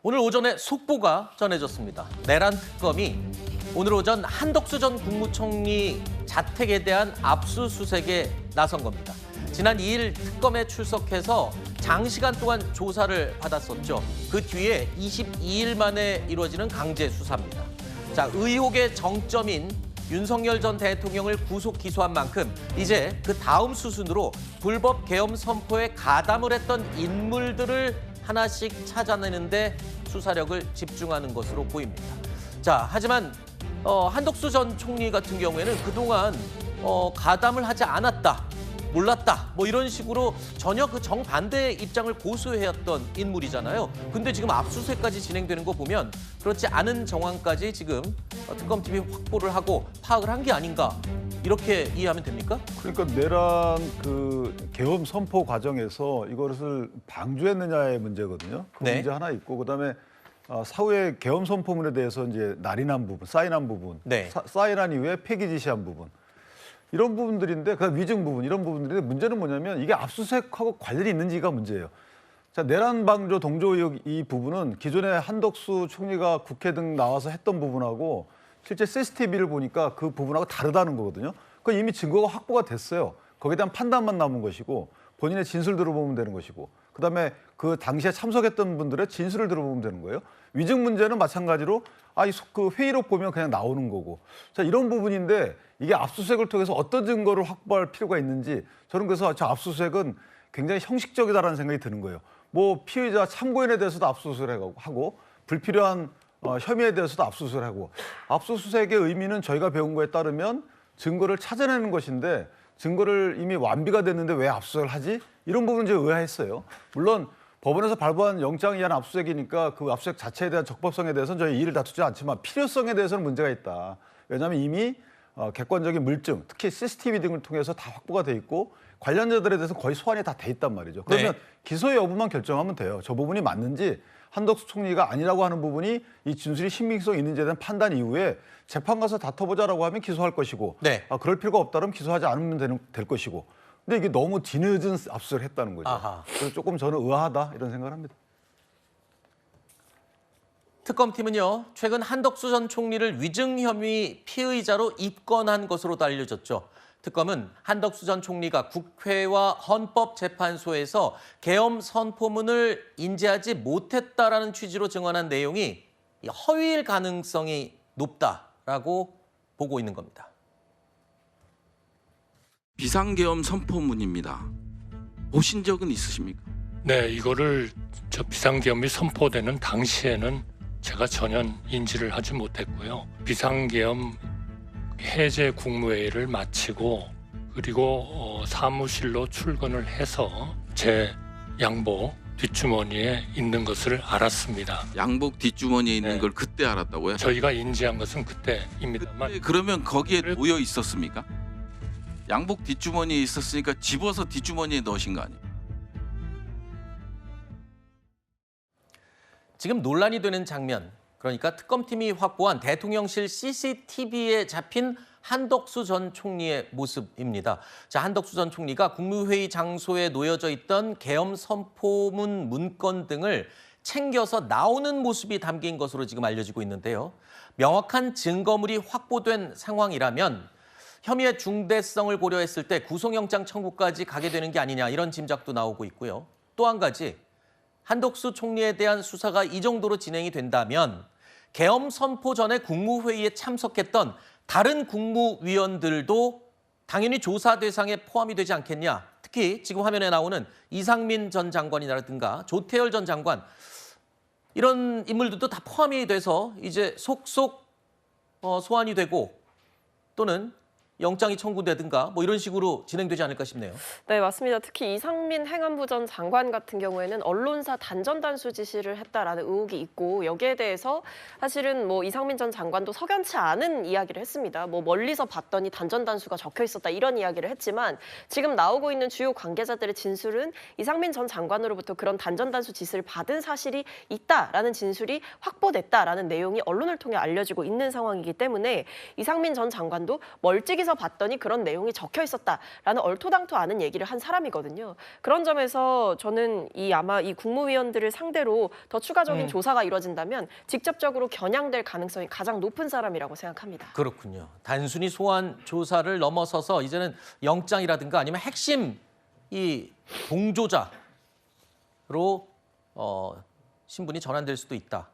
오늘 오전에 속보가 전해졌습니다. 내란 특검이 오늘 오전 한덕수 전 국무총리 자택에 대한 압수수색에 나선 겁니다. 지난 2일 특검에 출석해서 장시간 동안 조사를 받았었죠. 그 뒤에 22일 만에 이루어지는 강제 수사입니다. 자, 의혹의 정점인 윤석열 전 대통령을 구속 기소한 만큼 이제 그 다음 수순으로 불법 계엄 선포에 가담을 했던 인물들을 하나씩 찾아내는데 수사력을 집중하는 것으로 보입니다. 자, 하지만 한덕수 전 총리 같은 경우에는 그동안 가담을 하지 않았다, 몰랐다, 뭐 이런 식으로 전혀 그 정반대의 입장을 고수해왔던 인물이잖아요. 근데 지금 압수수색까지 진행되는 거 보면 그렇지 않은 정황까지 지금 특검팀이 확보를 하고 파악을 한 게 아닌가, 이렇게 이해하면 됩니까? 그러니까 내란 계엄 선포 과정에서 이것을 방조했느냐의 문제거든요. 그 네. 문제 하나 있고, 그다음에 사후에 계엄 선포문에 대해서 이제 날인한 부분, 사인한 부분, 네. 사인한 이후에 폐기 지시한 부분, 이런 부분들인데, 그 위증 부분, 이런 부분들인데, 문제는 뭐냐면 이게 압수수색하고 관련이 있는지가 문제예요. 자, 내란 방조 동조 의혹 이 부분은 기존에 한덕수 총리가 국회 등 나와서 했던 부분하고 실제 CCTV를 보니까 그 부분하고 다르다는 거거든요. 그건 이미 증거가 확보가 됐어요. 거기에 대한 판단만 남은 것이고, 본인의 진술 들어보면 되는 것이고, 그다음에 그 당시에 참석했던 분들의 진술을 들어보면 되는 거예요. 위증 문제는 마찬가지로 그 회의록 보면 그냥 나오는 거고. 자, 이런 부분인데 이게 압수수색을 통해서 어떤 증거를 확보할 필요가 있는지, 저는 그래서 저 압수수색은 굉장히 형식적이다라는 생각이 드는 거예요. 뭐 피의자 참고인에 대해서도 압수수색을 하고, 불필요한 혐의에 대해서도 압수수색을 하고, 압수수색의 의미는 저희가 배운 거에 따르면 증거를 찾아내는 것인데, 증거를 이미 완비가 됐는데 왜 압수수색을 하지? 이런 부분은 제가 의아했어요. 물론 법원에서 발부한 영장에 의한 압수수색이니까 그 압수수색 자체에 대한 적법성에 대해서는 저희 이의를 다투지 않지만 필요성에 대해서는 문제가 있다. 왜냐하면 이미 객관적인 물증, 특히 CCTV 등을 통해서 다 확보가 돼 있고 관련자들에 대해서 거의 소환이 다 돼 있단 말이죠. 그러면 네. 기소의 여부만 결정하면 돼요. 저 부분이 맞는지, 한덕수 총리가 아니라고 하는 부분이 이 진술이 신빙성이 있는지에 대한 판단 이후에 재판 가서 다퉈보자라고 하면 기소할 것이고, 네. 그럴 필요가 없다면 기소하지 않으면 될 것이고. 근데 이게 너무 뒤늦은 압수를 했다는 거죠. 아하. 그래서 조금 저는 의아하다 이런 생각을 합니다. 특검팀은요, 최근 한덕수 전 총리를 위증 혐의 피의자로 입건한 것으로도 알려졌죠. 특검은 한덕수 전 총리가 국회와 헌법재판소에서 계엄 선포문을 인지하지 못했다라는 취지로 증언한 내용이 허위일 가능성이 높다라고 보고 있는 겁니다. 비상계엄 선포문입니다. 보신 적은 있으십니까? 네, 이거를 비상계엄이 선포되는 당시에는 제가 전혀 인지를 하지 못했고요. 비상계엄 해제 국무회의를 마치고 그리고 사무실로 출근을 해서 제 양복 뒷주머니에 있는 것을 알았습니다. 양복 뒷주머니에 있는 네. 걸 그때 알았다고요? 저희가 인지한 것은 그때입니다만 그때 그러면 거기에 모여 있었습니까? 양복 뒷주머니에 있었으니까 집어서 뒷주머니에 넣으신 거 아니에요? 지금 논란이 되는 장면, 그러니까 특검팀이 확보한 대통령실 CCTV에 잡힌 한덕수 전 총리의 모습입니다. 자, 한덕수 전 총리가 국무회의 장소에 놓여져 있던 계엄 선포문 문건 등을 챙겨서 나오는 모습이 담긴 것으로 지금 알려지고 있는데요. 명확한 증거물이 확보된 상황이라면 혐의의 중대성을 고려했을 때 구속영장 청구까지 가게 되는 게 아니냐, 이런 짐작도 나오고 있고요. 또 한 가지, 한덕수 총리에 대한 수사가 이 정도로 진행이 된다면 계엄 선포 전에 국무회의에 참석했던 다른 국무위원들도 당연히 조사 대상에 포함이 되지 않겠냐. 특히 지금 화면에 나오는 이상민 전 장관이라든가 조태열 전 장관, 이런 인물들도 다 포함이 돼서 이제 속속 소환이 되고 또는 영장이 청구되든가 뭐 이런 식으로 진행되지 않을까 싶네요. 네, 맞습니다. 특히 이상민 행안부 전 장관 같은 경우에는 언론사 단전단수 지시를 했다라는 의혹이 있고, 여기에 대해서 사실은 뭐 이상민 전 장관도 석연치 않은 이야기를 했습니다. 뭐 멀리서 봤더니 단전단수가 적혀 있었다, 이런 이야기를 했지만 지금 나오고 있는 주요 관계자들의 진술은 이상민 전 장관으로부터 그런 단전단수 지시를 받은 사실이 있다라는 진술이 확보됐다라는 내용이 언론을 통해 알려지고 있는 상황이기 때문에 이상민 전 장관도 멀찍이서 여기서 봤더니 그런 내용이 적혀 있었다라는 얼토당토 않은 얘기를 한 사람이거든요. 그런 점에서 저는 아마 이 국무위원들을 상대로 더 추가적인 조사가 이루어진다면 직접적으로 겨냥될 가능성이 가장 높은 사람이라고 생각합니다. 그렇군요. 단순히 소환 조사를 넘어서서 이제는 영장이라든가 아니면 핵심 이 동조자로 신분이 전환될 수도 있다.